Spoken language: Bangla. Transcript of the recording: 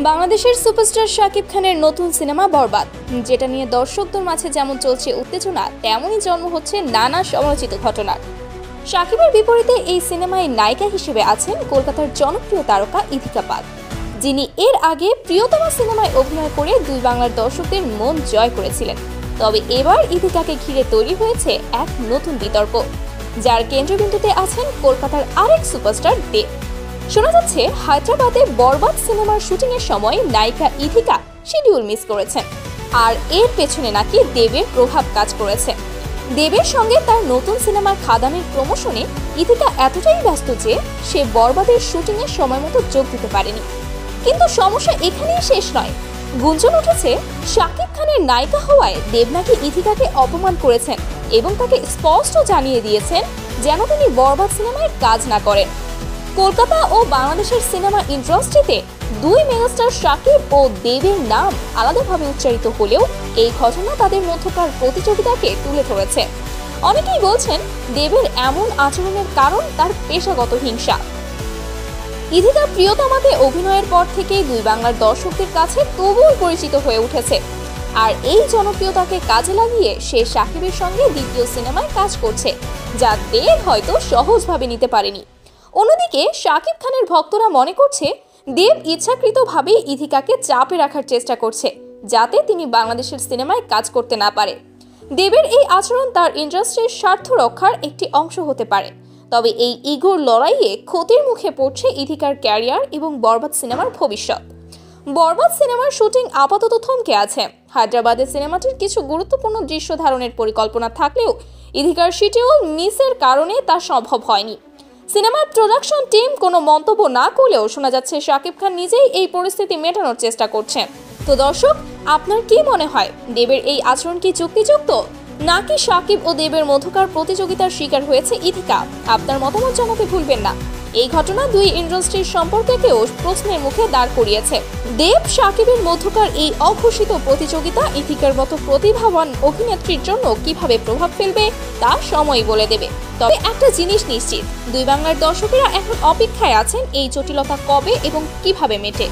বাংলাদেশের সুপারস্টার শাকিব খানের নতুন সিনেমা বরবাদ, যেটা নিয়ে দর্শকদের মাঝে যেমন চলছে উত্তেজনা, তেমনই জন্ম হচ্ছে নানা সমালোচিত ঘটনার। শাকিবের বিপরীতে এই সিনেমায় নায়িকা হিসেবে আছেন কলকাতার জনপ্রিয় তারকা ইথিকা পাল, যিনি এর আগে প্রিয়তমা সিনেমায় অভিনয় করে দুই বাংলার দর্শকদের মন জয় করেছিলেন। তবে এবার ইথিকাকে ঘিরে তৈরি হয়েছে এক নতুন বিতর্ক, যার কেন্দ্রবিন্দুতে আছেন কলকাতার আরেক সুপারস্টার দেব। শোনা যাচ্ছে হায়দ্রাবাদে বরবাদ সিনেমার শুটিংয়ের সময় নায়িকা ইথিকা শিডিউল মিস করেছেন, আর এর পেছনে নাকি দেবের প্রভাব কাজ করেছে। দেবের সঙ্গে তার নতুন সিনেমার খাদানের প্রমোশনে ইথিকা এতটাই ব্যস্ত যে সে বরবাদের শুটিংয়ের সময় মতো যোগ দিতে পারেনি। কিন্তু সমস্যা এখানেই শেষ নয়। গুঞ্জন উঠেছে শাকিব খানের নায়িকা হওয়ায় দেব নাকি ইথিকাকে অপমান করেছেন এবং তাকে স্পষ্ট জানিয়ে দিয়েছেন যেন তিনি বরবাদ সিনেমায় কাজ না করেন। কলকাতা ও বাংলাদেশের সিনেমা ইন্ডাস্ট্রিতে দুই মেগাস্টার শাকিব ও দেবের নাম আলাদাভাবে উচ্চারিত হলেও এই ঘটনা তাদের মধ্যকার প্রতিযোগিতাকে তুলে ধরেছে। অনেকেই বলছেন দেবের এমন আচরণের কারণ তার পেশাগত হিংসা। ইথিকা প্রিয়তমাতে অভিনয়ের পর থেকেই দুই বাংলার দর্শকদের কাছে তবুও পরিচিত হয়ে উঠেছে, আর এই জনপ্রিয়তাকে কাজে লাগিয়ে সে শাকিবের সঙ্গে দ্বিতীয় সিনেমায় কাজ করছে, যা দেব হয়তো সহজভাবে নিতে পারেনি। অন্যদিকে শাকিব খানের ভক্তরা মনে করছে দেব ইচ্ছাকৃতভাবেই ইথিকাকে চাপে রাখার চেষ্টা করছে, যাতে তিনি বাংলাদেশের সিনেমায় কাজ করতে না পারে। দেবের এই আচরণ তার ইন্ডাস্ট্রির স্বার্থ রক্ষার একটি অংশ হতে পারে, তবে এই ইগোর লড়াইয়ে ক্ষতির মুখে পড়ছে ইথিকার ক্যারিয়ার এবং বরবাদ সিনেমার ভবিষ্যৎ। বরবাদ সিনেমার শুটিং আপাতত থমকে আছে। হায়দ্রাবাদের সিনেমাটির কিছু গুরুত্বপূর্ণ দৃশ্য ধারণের পরিকল্পনা থাকলেও ইথিকার শিডিউল মিসের কারণে তা সম্ভব হয়নি। সিনেমার প্রোডাকশন টিম কোনো মন্তব্য না করলেও শোনা যাচ্ছে শাকিব খান নিজেই এই পরিস্থিতি মেটানোর চেষ্টা করছেন। তো দর্শক, আপনার কি মনে হয়, দেবের এই আচরণ কি যুক্তিযুক্ত, নাকি শাকিব ও দেবের মধ্যকার প্রতিযোগিতার শিকার হয়েছে ইথিকা? আপনার মতামত জানাতে ভুলবেন না। এই ঘটনা দুই ইন্ডাস্ট্রির সম্পর্ককেও প্রশ্নের মুখে দাঁড় করিয়েছে। দেব শাকিবের মধ্যকার এই অঘোষিত প্রতিযোগিতা ইথিকার মতো প্রতিভাবান অভিনেত্রীর জন্য কিভাবে প্রভাব ফেলবে তা সময় বলে দেবে। তবে একটা জিনিস নিশ্চিত, দুই বাংলার দর্শকেরা এখন অপেক্ষায় আছেন এই জটিলতা কবে এবং কিভাবে মেটে।